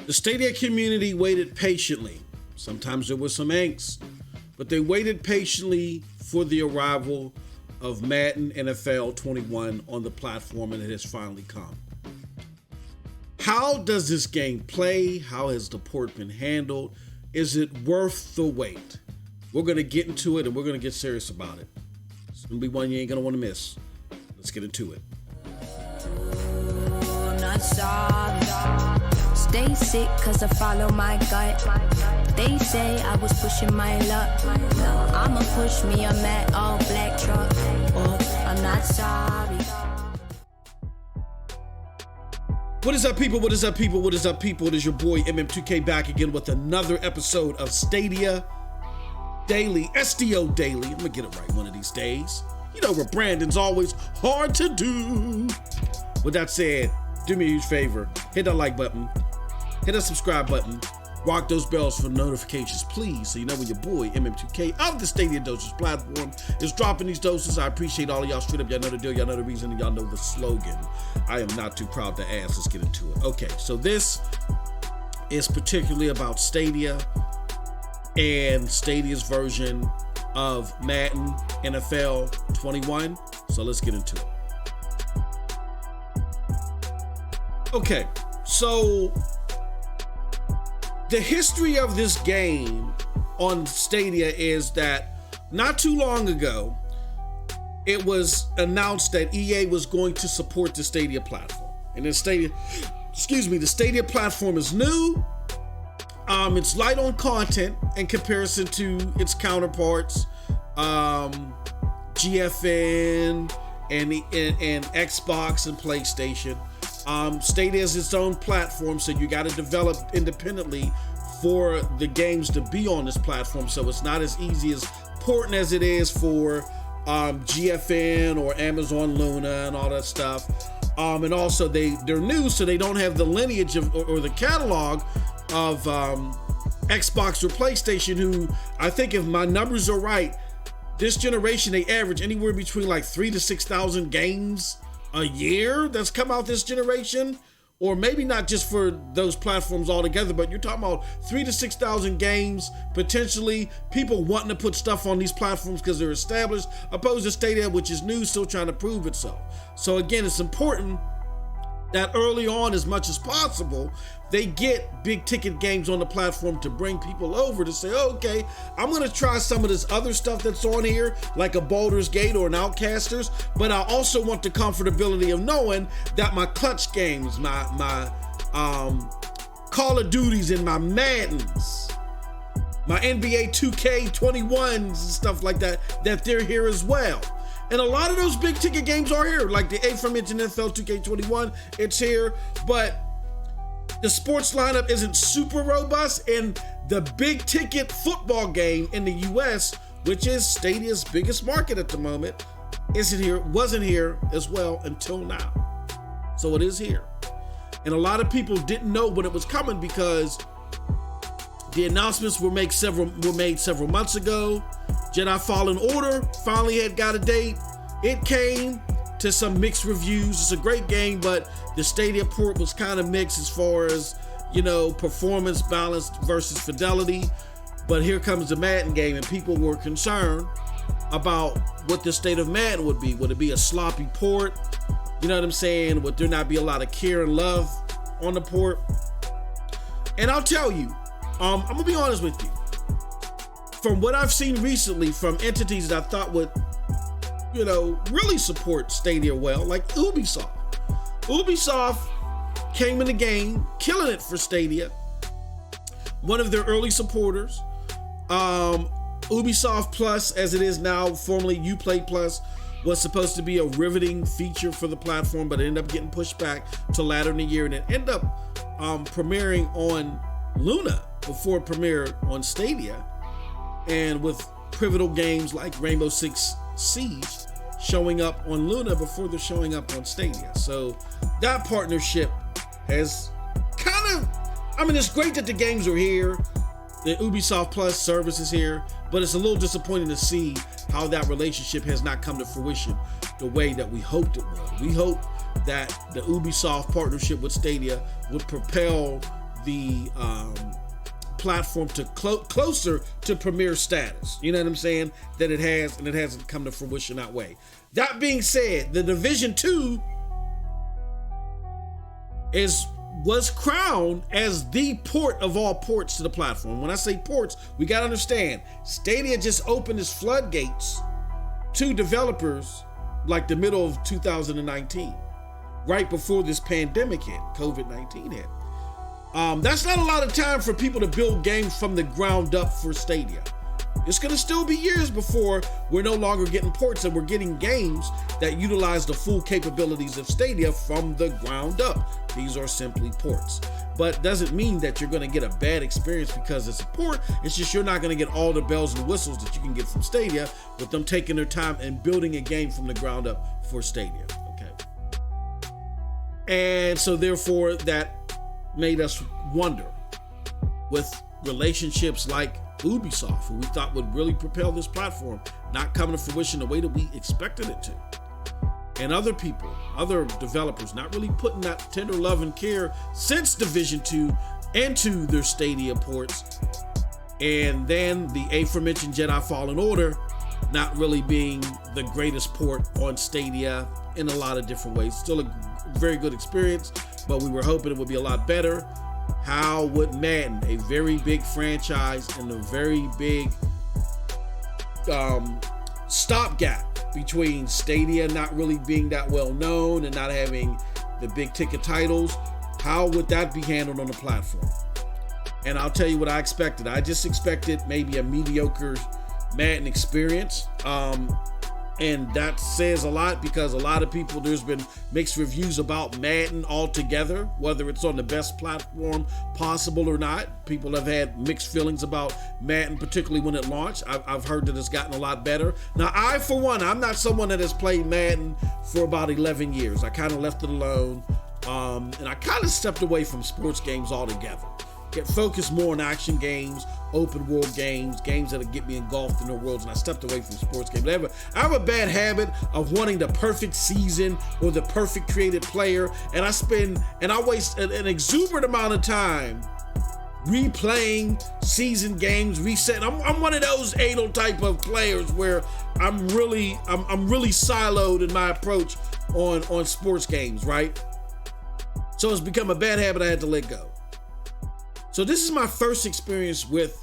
The Stadia community waited patiently. Sometimes there was some angst, but they waited patiently for the arrival of Madden NFL 21 on the platform, and it has finally come. How does this game play? How has the port been handled? Is it worth the wait? We're going to get into it, and we're going to get serious about it. It's going to be one you ain't going to want to miss. Let's get into it. Stay sick cause I follow my gut. They say I was pushing my luck. I'ma push me a matte all black truck. I'm not sorry. What is up, people? What is up, people? What is up, people? It is your boy MM2K back again with another episode of Stadia Daily, SDO Daily. I'm gonna get it right one of these days. You know where Brandon's always hard to do. With that said, do me a huge favor. Hit that like button. Hit that subscribe button. Rock those bells for notifications, please, so you know when your boy MM2K of the Stadia Dosage platform is dropping these doses. I appreciate all of y'all straight up. Y'all know the deal. Y'all know the reason. And y'all know the slogan. I am not too proud to ask. Let's get into it. Okay, so this is particularly about Stadia and Stadia's version of Madden NFL 21. So let's get into it. Okay, so the history of this game on Stadia is that not too long ago, it was announced that EA was going to support the Stadia platform. And the Stadia platform is new. It's light on content in comparison to its counterparts, GFN and Xbox and PlayStation. Stadia is its own platform, so you got to develop independently for the games to be on this platform. So it's not as easy as porting as it is for GFN or Amazon Luna and all that stuff. And also they're new, so they don't have the lineage of or the catalog of Xbox or PlayStation, who I think, if my numbers are right, this generation they average anywhere between like 3,000 to 6,000 games a year that's come out this generation, or maybe not just for those platforms altogether, but you're talking about 3,000 to 6,000 games, potentially people wanting to put stuff on these platforms because they're established, opposed to Stadia, which is new, still trying to prove itself. So again, it's important that early on, as much as possible, they get big ticket games on the platform to bring people over to say, oh, okay, I'm gonna try some of this other stuff that's on here, like a Baldur's Gate or an Outcasters, but I also want the comfortability of knowing that my clutch games, my Call of Duties and my Maddens, my NBA 2K21s and stuff like that, that they're here as well. And a lot of those big ticket games are here, like the aforementioned NFL 2K21, it's here, but the sports lineup isn't super robust, and the big ticket football game in the US, which is Stadia's biggest market at the moment, wasn't here as well until now. So it is here. And a lot of people didn't know when it was coming because the announcements were made several months ago. Jedi Fallen Order finally got a date. It came to some mixed reviews. It's a great game, but the Stadia port was kind of mixed as far as, performance balance versus fidelity. But here comes the Madden game, and people were concerned about what the state of Madden would be. Would it be a sloppy port? You know what I'm saying? Would there not be a lot of care and love on the port? And I'll tell you, I'm gonna be honest with you. From what I've seen recently from entities that I thought would, really support Stadia well, like Ubisoft. Ubisoft came in the game, killing it for Stadia. One of their early supporters. Ubisoft Plus, as it is now, formerly Uplay Plus, was supposed to be a riveting feature for the platform, but it ended up getting pushed back to later in the year, and it ended up premiering on Luna before it premiered on Stadia. And with pivotal games like Rainbow Six Siege showing up on Luna before they're showing up on Stadia. So that partnership has it's great that the games are here. The Ubisoft Plus service is here, but it's a little disappointing to see how that relationship has not come to fruition the way that we hoped it would. We hoped that the Ubisoft partnership with Stadia would propel the platform to closer to premier status. You know what I'm saying? That it has, and it hasn't come to fruition that way. That being said, the Division 2 was crowned as the port of all ports to the platform. When I say ports, we got to understand, Stadia just opened its floodgates to developers like the middle of 2019, right before this pandemic hit, COVID-19 hit. That's not a lot of time for people to build games from the ground up for Stadia. It's gonna still be years before we're no longer getting ports and we're getting games that utilize the full capabilities of Stadia from the ground up. These are simply ports. But doesn't mean that you're gonna get a bad experience because it's a port. It's just you're not gonna get all the bells and whistles that you can get from Stadia with them taking their time and building a game from the ground up for Stadia, okay? And so therefore that made us wonder with relationships like Ubisoft, who we thought would really propel this platform, not coming to fruition the way that we expected it to. And other people, other developers, not really putting that tender love and care since Division 2 into their Stadia ports. And then the aforementioned Jedi Fallen Order not really being the greatest port on Stadia in a lot of different ways. Still a very good experience, but we were hoping it would be a lot better. How would Madden, a very big franchise and a very big stopgap between Stadia not really being that well known and not having the big ticket titles, how would that be handled on the platform? And I'll tell you what I expected. I just expected maybe a mediocre Madden experience. And that says a lot because a lot of people, there's been mixed reviews about Madden altogether, whether it's on the best platform possible or not. People have had mixed feelings about Madden, particularly when it launched. I've heard that it's gotten a lot better. Now, I, for one, I'm not someone that has played Madden for about 11 years. I kind of left it alone. And I kind of stepped away from sports games altogether. Get focused more on action games, open world games, games that'll get me engulfed in their worlds, and I stepped away from sports games. I have a bad habit of wanting the perfect season or the perfect created player, and I waste an exuberant amount of time replaying season games, resetting. I'm one of those anal type of players where I'm really siloed in my approach on sports games, right? So it's become a bad habit I had to let go. So this is my first experience with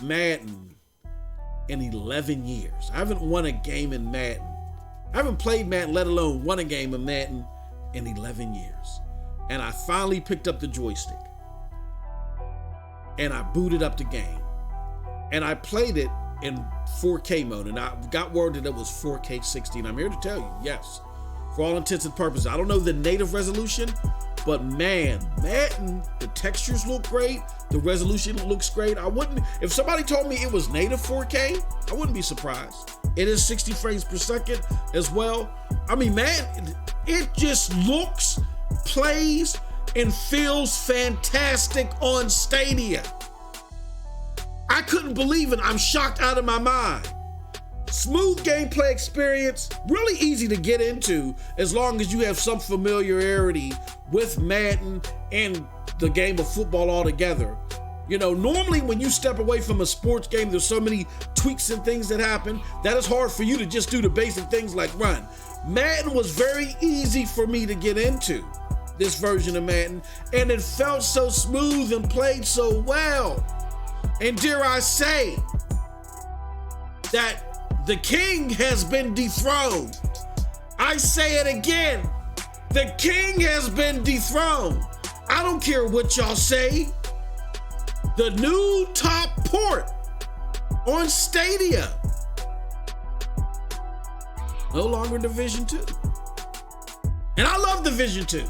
Madden in 11 years. I haven't won a game in Madden. I haven't played Madden, let alone won a game of Madden in 11 years. And I finally picked up the joystick. And I booted up the game. And I played it in 4K mode. And I got word that it was 4K 60. And I'm here to tell you, yes, for all intents and purposes, I don't know the native resolution, but man, Madden, the textures look great. The resolution looks great. If somebody told me it was native 4K, I wouldn't be surprised. It is 60 frames per second as well. I mean, man, it just looks, plays, and feels fantastic on Stadia. I couldn't believe it. I'm shocked out of my mind. Smooth gameplay experience, really easy to get into as long as you have some familiarity with Madden and the game of football altogether. You know, normally when you step away from a sports game, there's so many tweaks and things that happen that it's hard for you to just do the basic things like run. Madden was very easy for me to get into, this version of Madden, and it felt so smooth and played so well. And dare I say that the king has been dethroned. I say it again. The king has been dethroned. I don't care what y'all say. The new top port on Stadia. No longer Division 2. And I love Division 2.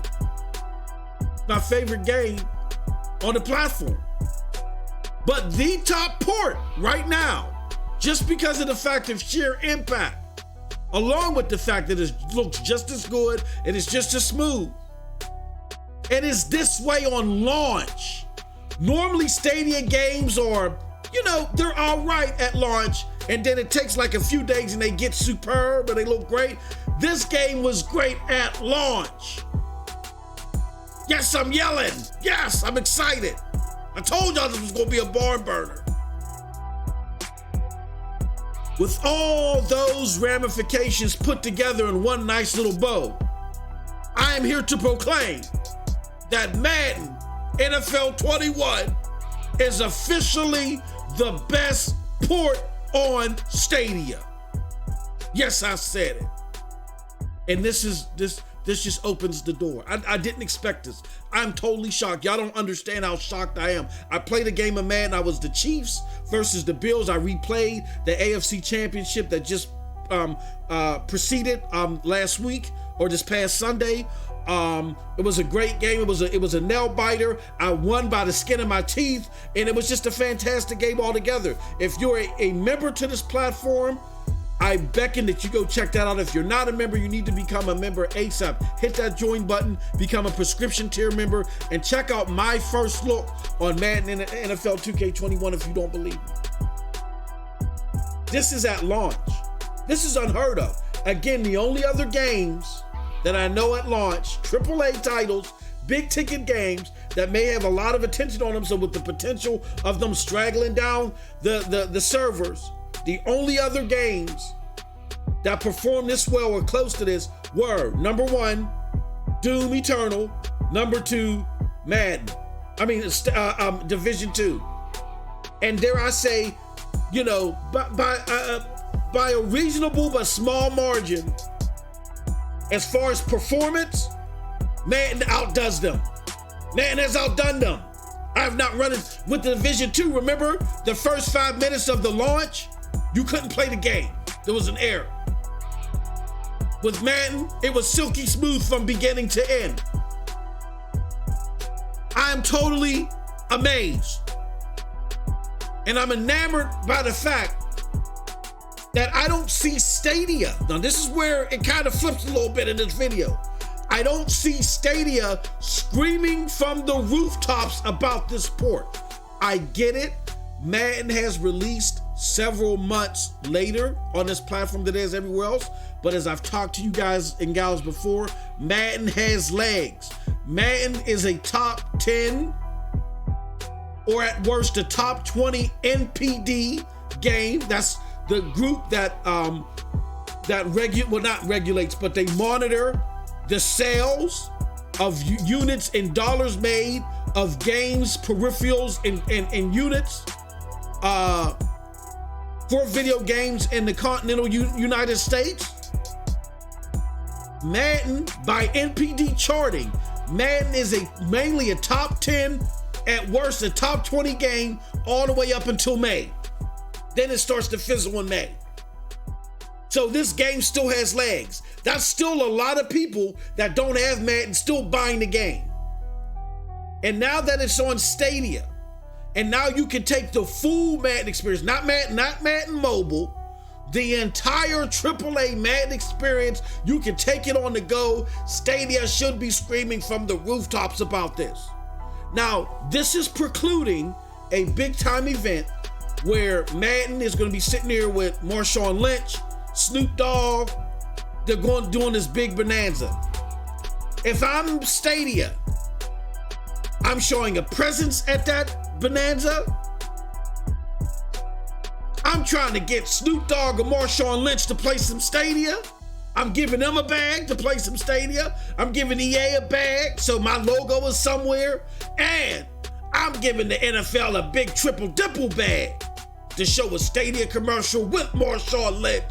My favorite game on the platform. But the top port right now, just because of the fact of sheer impact, along with the fact that it looks just as good and it's just as smooth. And it's this way on launch. Normally Stadia games are, they're all right at launch, and then it takes like a few days and they get superb and they look great. This game was great at launch. Yes, I'm yelling. Yes, I'm excited. I told y'all this was gonna be a barn burner. With all those ramifications put together in one nice little bow, I am here to proclaim that Madden NFL 21 is officially the best port on Stadia. Yes, I said it. And this just opens the door. I didn't expect this. I'm totally shocked. Y'all don't understand how shocked I am. I played a game of Madden. I was the Chiefs versus the Bills. I replayed the AFC Championship that just preceded last week or this past Sunday. It was a great game. It was a nail biter. I won by the skin of my teeth, and it was just a fantastic game altogether. If you're a member to this platform, I beckon that you go check that out. If you're not a member, you need to become a member ASAP. Hit that join button, become a prescription tier member, and check out my first look on Madden NFL 2K21 if you don't believe me. This is at launch. This is unheard of. Again, the only other games that I know at launch, AAA titles, big ticket games that may have a lot of attention on them, so with the potential of them straggling down the servers, the only other games that performed this well or close to this were, number 1, Doom Eternal, number 2, Madden. Division 2. And dare I say, you know, by a reasonable but small margin, as far as performance, Madden outdoes them. Madden has outdone them. I have not run it with the Division 2. Remember the first 5 minutes of the launch? You couldn't play the game. There was an error. With Madden, it was silky smooth from beginning to end. I am totally amazed. And I'm enamored by the fact that I don't see Stadia. Now, this is where it kind of flips a little bit in this video. I don't see Stadia screaming from the rooftops about this port. I get it. Madden has released several months later on this platform than it is everywhere else. But as I've talked to you guys and gals before, Madden has legs. Madden is a top 10 or at worst a top 20 NPD game. That's the group that not regulates, but they monitor the sales of units in dollars made of games, peripherals, and units for video games in the continental United States. Madden, by NPD charting, Madden is mainly a top 10, at worst a top 20 game all the way up until May. Then it starts to fizzle in May. So this game still has legs. That's still a lot of people that don't have Madden still buying the game. And now that it's on Stadia, and now you can take the full Madden experience, not Madden Mobile, the entire AAA Madden experience, you can take it on the go. Stadia should be screaming from the rooftops about this. Now, this is precluding a big time event where Madden is going to be sitting here with Marshawn Lynch, Snoop Dogg. They're doing this big bonanza. If I'm Stadia, I'm showing a presence at that bonanza. I'm trying to get Snoop Dogg or Marshawn Lynch to play some Stadia. I'm giving them a bag to play some Stadia. I'm giving EA a bag so my logo is somewhere. And I'm giving the NFL a big triple dipple bag to show a Stadia commercial with Marshawn Lynch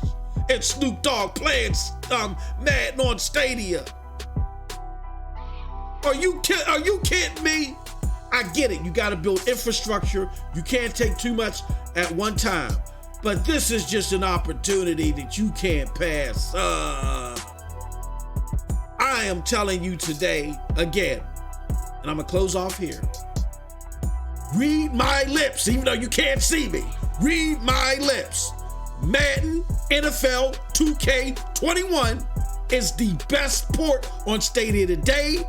and Snoop Dogg playing Madden on Stadia. Are you kidding me? I get it. You got to build infrastructure. You can't take too much at one time. But this is just an opportunity that you can't pass. I am telling you today, again, and I'm going to close off here. Read my lips, even though you can't see me. Read my lips. Madden NFL 2K21 is the best port on Stadia today.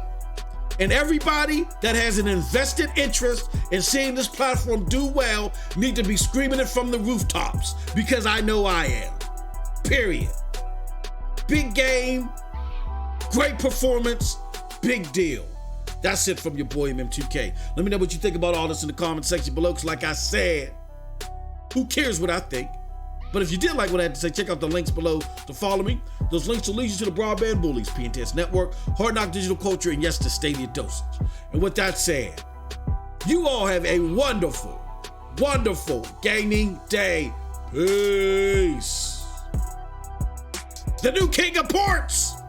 And everybody that has an invested interest in seeing this platform do well need to be screaming it from the rooftops, because I know I am. Period. Big game, great performance, big deal. That's it from your boy MM2K. Let me know what you think about all this in the comment section below, because like I said, who cares what I think? But if you did like what I had to say, check out the links below to follow me. Those links will lead you to the Broadband Bullies, PNTS Network, Hard Knock Digital Culture, and yes, the Stadia Dosage. And with that said, you all have a wonderful, wonderful gaming day. Peace. The new king of ports.